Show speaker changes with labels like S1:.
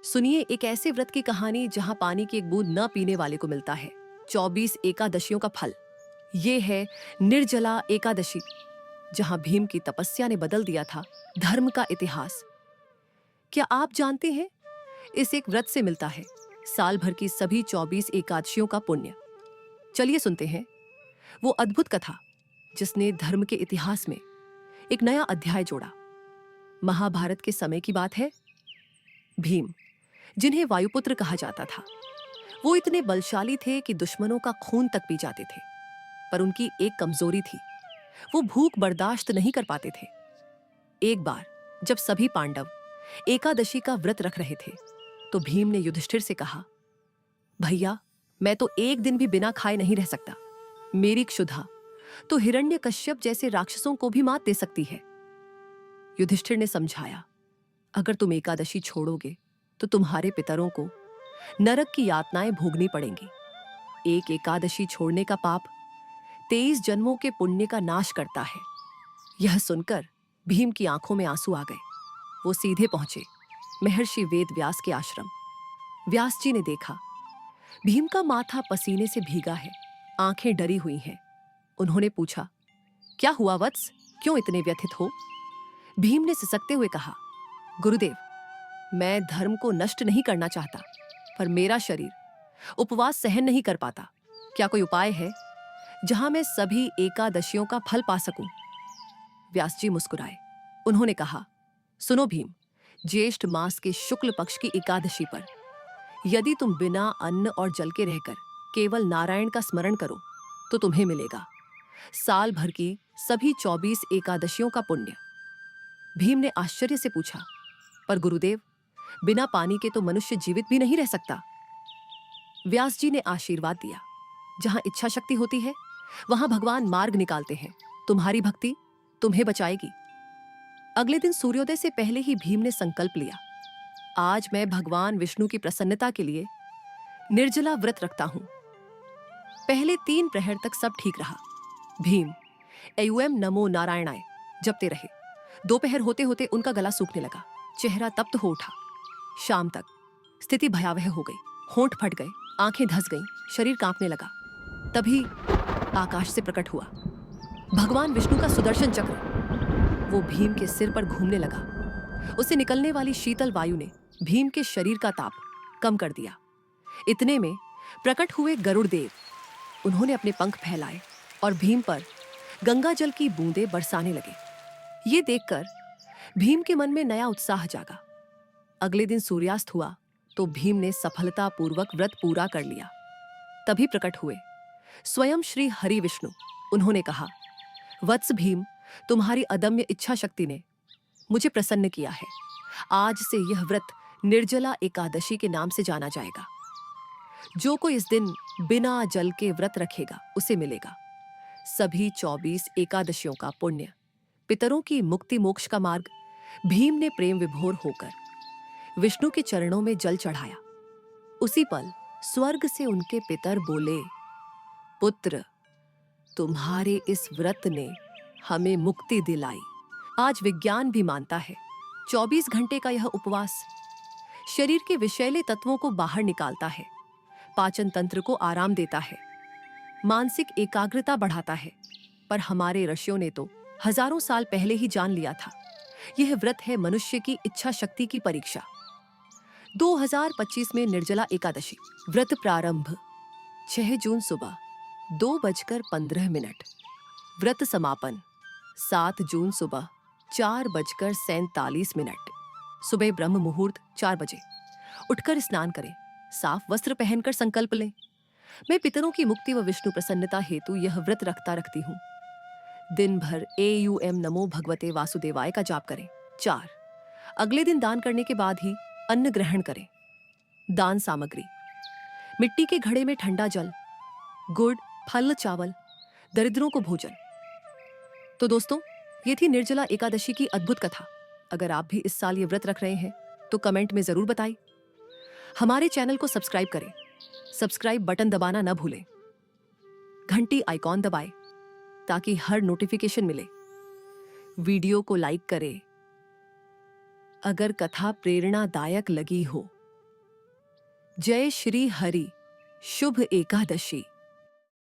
S1: सुनिए एक ऐसे व्रत की कहानी जहां पानी की एक बूंद न पीने वाले को मिलता है 24 एकादशियों का फल। ये है निर्जला एकादशी, जहां भीम की तपस्या ने बदल दिया था धर्म का इतिहास। क्या आप जानते हैं, इस एक व्रत से मिलता है साल भर की सभी 24 एकादशियों का पुण्य। चलिए सुनते हैं वो अद्भुत कथा जिसने धर्म के इतिहास में एक नया अध्याय जोड़ा। महाभारत के समय की बात है। भीम, जिन्हें वायुपुत्र कहा जाता था, वो इतने बलशाली थे कि दुश्मनों का खून तक पी जाते थे। पर उनकी एक कमजोरी थी, वो भूख बर्दाश्त नहीं कर पाते थे। एक बार जब सभी पांडव एकादशी का व्रत रख रहे थे, तो भीम ने युधिष्ठिर से कहा, भैया, मैं तो एक दिन भी बिना खाए नहीं रह सकता। मेरी क्षुधा तो हिरण्यकश्यप जैसे राक्षसों को भी मात दे सकती है। युधिष्ठिर ने समझाया, अगर तुम एकादशी छोड़ोगे तो तुम्हारे पितरों को नरक की यातनाएं भोगनी पड़ेंगी। एक एकादशी छोड़ने का पाप 23 जन्मों के पुण्य का नाश करता है। यह सुनकर भीम की आंखों में आंसू आ गए। वो सीधे पहुंचे महर्षि वेद व्यास के आश्रम। व्यास जी ने देखा, भीम का माथा पसीने से भीगा है, आंखें डरी हुई हैं। उन्होंने पूछा, क्या हुआ वत्स, क्यों इतने व्यथित हो? भीम ने सिसकते हुए कहा, गुरुदेव, मैं धर्म को नष्ट नहीं करना चाहता, पर मेरा शरीर उपवास सहन नहीं कर पाता। क्या कोई उपाय है जहां मैं सभी एकादशियों का फल पा सकूं? व्यास जी मुस्कुराए। उन्होंने कहा, सुनो भीम, ज्येष्ठ मास के शुक्ल पक्ष की एकादशी पर यदि तुम बिना अन्न और जल के रहकर केवल नारायण का स्मरण करो तो तुम्हें मिलेगा साल भर की सभी 24 एकादशियों का पुण्य। भीम ने आश्चर्य से पूछा, पर गुरुदेव, बिना पानी के तो मनुष्य जीवित भी नहीं रह सकता। व्यास जी ने आशीर्वाद दिया, जहां इच्छा शक्ति होती है वहां भगवान मार्ग निकालते हैं। तुम्हारी भक्ति तुम्हें बचाएगी। अगले दिन सूर्योदय से पहले ही भीम ने संकल्प लिया, आज मैं भगवान विष्णु की प्रसन्नता के लिए निर्जला व्रत रखता हूं। पहले 3 प्रहर तक सब ठीक रहा। भीम एयुएम नमो नारायणाय जपते रहे। दोपहर होते होते उनका गला सूखने लगा, चेहरा तप्त हो उठा। शाम तक स्थिति भयावह हो गई, होंठ फट गए, आंखें धंस गईं, शरीर कांपने लगा। तभी आकाश से प्रकट हुआ भगवान विष्णु का सुदर्शन चक्र। वो भीम के सिर पर घूमने लगा। उससे निकलने वाली शीतल वायु ने भीम के शरीर का ताप कम कर दिया। इतने में प्रकट हुए गरुड़ देव। उन्होंने अपने पंख फैलाए और भीम पर गंगा जल की बूंदें बरसाने लगे। ये देखकर भीम के मन में नया उत्साह जागा। अगले दिन सूर्यास्त हुआ तो भीम ने सफलतापूर्वक व्रत पूरा कर लिया। तभी प्रकट हुए स्वयं श्री हरि विष्णु। उन्होंने कहा, वत्स भीम, तुम्हारी अदम्य इच्छा शक्ति ने मुझे प्रसन्न किया है। आज से यह व्रत निर्जला एकादशी के नाम से जाना जाएगा। जो कोई इस दिन बिना जल के व्रत रखेगा उसे मिलेगा सभी 24 एकादशियों का पुण्य। पितरों की मुक्ति मोक्ष का मार्ग। भीम ने प्रेम विभोर होकर विष्णु के चरणों में जल चढ़ाया। उसी पल स्वर्ग से उनके पितर बोले, पुत्र, तुम्हारे इस व्रत ने हमें मुक्ति दिलाई। आज विज्ञान भी मानता है 24 घंटे का यह उपवास शरीर के विषैले तत्वों को बाहर निकालता है, पाचन तंत्र को आराम देता है, मानसिक एकाग्रता बढ़ाता है। पर हमारे ऋषियों ने तो हजारों साल पहले ही जान लिया था, यह व्रत है मनुष्य की इच्छा शक्ति की परीक्षा। 2025 में निर्जला एकादशी व्रत प्रारंभ 6 जून सुबह 2:15। व्रत समापन 7 जून सुबह 4:47। सुबह ब्रह्म मुहूर्त 4 बजे। उठकर स्नान करें, साफ वस्त्र पहनकर संकल्प लें, मैं पितरों की मुक्ति व विष्णु प्रसन्नता हेतु यह व्रत रखती हूँ। दिन भर एयुएम नमो भगवते वासुदेवाय का जाप करें। 4, अगले दिन दान करने के बाद ही अन्न ग्रहण करें। दान सामग्री, मिट्टी के घड़े में ठंडा जल, गुड़, फल, चावल, दरिद्रों को भोजन। तो दोस्तों, ये थी निर्जला एकादशी की अद्भुत कथा। अगर आप भी इस साल ये व्रत रख रहे हैं तो कमेंट में जरूर बताइए। हमारे चैनल को सब्सक्राइब करें, सब्सक्राइब बटन दबाना न भूलें, घंटी आइकॉन दबाएं ताकि हर नोटिफिकेशन मिले। वीडियो को लाइक करें। अगर कथा प्रेरणादायक लगी हो जय श्री हरि। शुभ एकादशी।